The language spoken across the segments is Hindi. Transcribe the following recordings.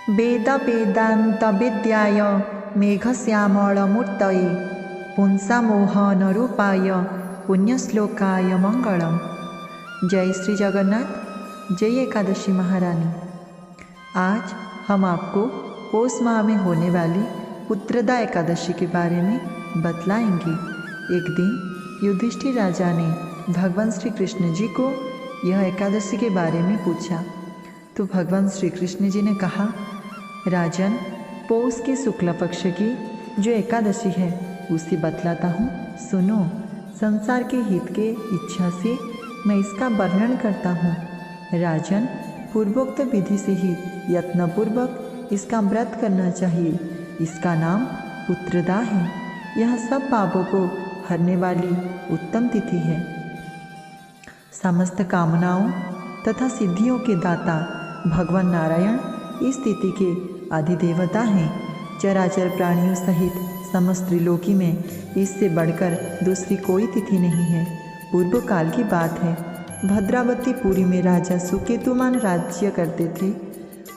वेदान्तविद्याय मेघश्यामलमूर्तये पुंसामोहनरूपाय पुण्यश्लोकाय मंगलम। जय श्री जगन्नाथ, जय एकादशी महारानी। आज हम आपको पौष माह में होने वाली पुत्रदा एकादशी के बारे में बतलाएंगे। एक दिन युधिष्ठिर राजा ने भगवान श्री कृष्ण जी को यह एकादशी के बारे में पूछा तो भगवान श्री कृष्ण जी ने कहा, राजन, पौष के शुक्ल पक्ष की जो एकादशी है उसे बतलाता हूँ, सुनो। संसार के हित के इच्छा से मैं इसका वर्णन करता हूँ। राजन, पूर्वोक्त विधि से ही यत्नपूर्वक इसका व्रत करना चाहिए। इसका नाम पुत्रदा है। यह सब पापों को हरने वाली उत्तम तिथि है। समस्त कामनाओं तथा सिद्धियों के दाता भगवान नारायण इस तिथि के अधिदेवता हैं। चराचर प्राणियों सहित समस्त त्रिलोकी में इससे बढ़कर दूसरी कोई तिथि नहीं है। पूर्व काल की बात है, भद्रावतीपुरी में राजा सुकेतुमान राज्य करते थे।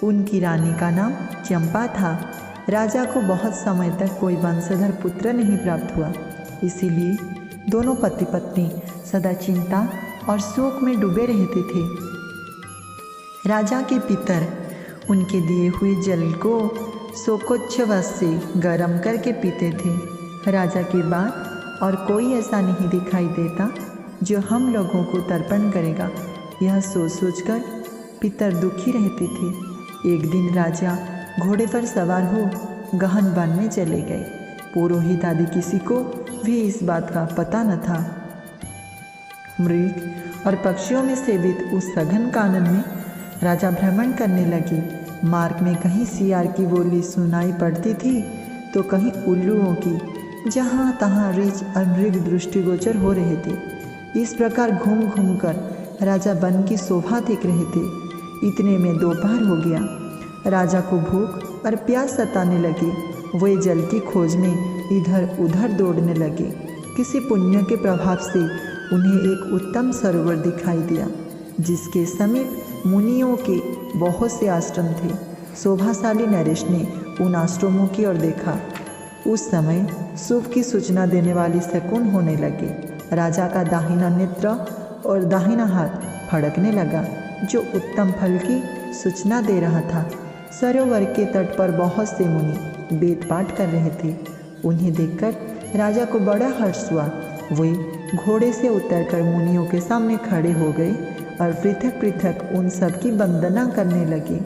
उनकी रानी का नाम चंपा था। राजा को बहुत समय तक कोई वंशधर पुत्र नहीं प्राप्त हुआ। इसीलिए दोनों पति पत्नी सदा चिंता और शोक में डूबे रहते थे। राजा के पितर उनके दिए हुए जल को शोकोच्छ्वास से गर्म करके पीते थे। राजा के बाद और कोई ऐसा नहीं दिखाई देता जो हम लोगों को तर्पण करेगा। यह सोच सोचकर पितर दुखी रहते थे। एक दिन राजा घोड़े पर सवार हो गहन वन में चले गए। पुरोहित आदि किसी को भी इस बात का पता न था। मृग और पक्षियों में सेवित उस सघन कानन में राजा भ्रमण करने लगे। मार्ग में कहीं सियार की बोली सुनाई पड़ती थी तो कहीं उल्लुओं की। जहाँ तहाँ रीछ और मृग दृष्टिगोचर हो रहे थे। इस प्रकार घूम घूम कर राजा वन की शोभा देख रहे थे। इतने में दोपहर हो गया। राजा को भूख और प्यास सताने लगी। वे जल की खोज में इधर उधर दौड़ने लगे। किसी पुण्य के प्रभाव से उन्हें एक उत्तम सरोवर दिखाई दिया, जिसके समीप मुनियों के बहुत से आश्रम थे। शोभाशाली नरेश ने उन आश्रमों की ओर देखा। उस समय शुभ की सूचना देने वाली शकुन होने लगे। राजा का दाहिना नेत्र और दाहिना हाथ फड़कने लगा, जो उत्तम फल की सूचना दे रहा था। सरोवर के तट पर बहुत से मुनि वेद पाठ कर रहे थे। उन्हें देखकर राजा को बड़ा हर्ष हुआ। वे घोड़े से उतरकर मुनियों के सामने खड़े हो गए और पृथक पृथक उन सब की वंदना करने लगे।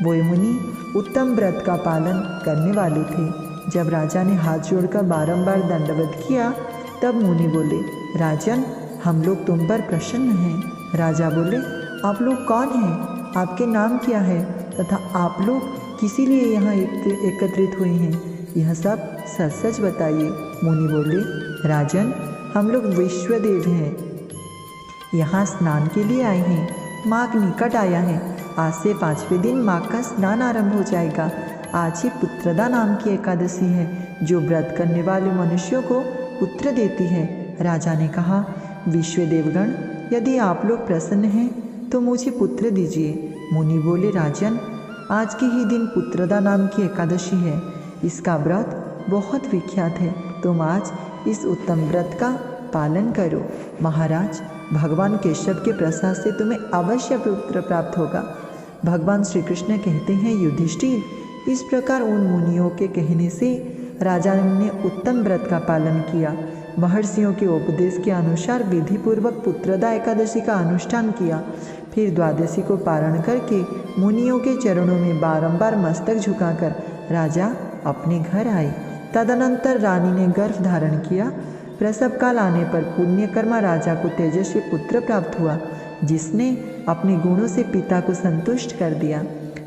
वो मुनि उत्तम व्रत का पालन करने वाले थे। जब राजा ने हाथ जोड़कर बारंबार दंडवत किया तब मुनि बोले, राजन, हम लोग तुम पर प्रसन्न हैं। राजा बोले, आप लोग कौन हैं? आपके नाम क्या है तथा आप लोग किसी लिए यहाँ एकत्रित हुए हैं? यह सब सच सच बताइए। मुनि बोले, राजन, हम लोग विश्वदेव हैं। यहाँ स्नान के लिए आए हैं। माघ निकट आया है। आज से 5वें दिन माघ का स्नान आरंभ हो जाएगा। आज ही पुत्रदा नाम की एकादशी है, जो व्रत करने वाले मनुष्यों को पुत्र देती है। राजा ने कहा, विश्वदेवगण, यदि आप लोग प्रसन्न हैं तो मुझे पुत्र दीजिए। मुनि बोले, राजन, आज के ही दिन पुत्रदा नाम की एकादशी है। इसका व्रत बहुत विख्यात है। तुम आज इस उत्तम व्रत का पालन करो। महाराज, भगवान केशव के प्रसाद से तुम्हें अवश्य पुत्र प्राप्त होगा। भगवान श्री कृष्ण कहते हैं, युधिष्ठिर, इस प्रकार उन मुनियों के कहने से राजा ने उत्तम व्रत का पालन किया। महर्षियों के उपदेश के अनुसार विधिपूर्वक पुत्रदा एकादशी का अनुष्ठान किया। फिर द्वादशी को पारण करके मुनियों के चरणों में बारंबार मस्तक झुकाकर राजा अपने घर आए। तदनंतर रानी ने गर्भ धारण किया। प्रसव काल आने पर पुण्यकर्मा राजा को तेजस्वी पुत्र प्राप्त हुआ, जिसने अपने गुणों से पिता को संतुष्ट कर दिया।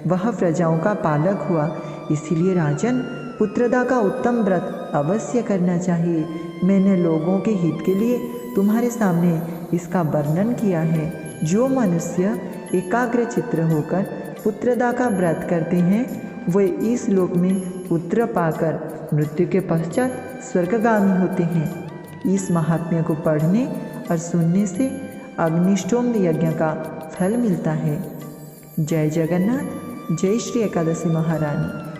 वह प्रजाओं का पालक हुआ। इसीलिए राजन, पुत्रदा का उत्तम व्रत अवश्य करना चाहिए। मैंने लोगों के हित के लिए तुम्हारे सामने इसका वर्णन किया है। जो मनुष्य एकाग्र चित्त होकर पुत्रदा का व्रत करते हैं, वे इस लोक में पुत्र पाकर मृत्यु के पश्चात स्वर्गगामी होते हैं। इस महात्म्य को पढ़ने और सुनने से अग्निष्टोम यज्ञ का फल मिलता है। जय जगन्नाथ, जय श्री एकादशी महारानी।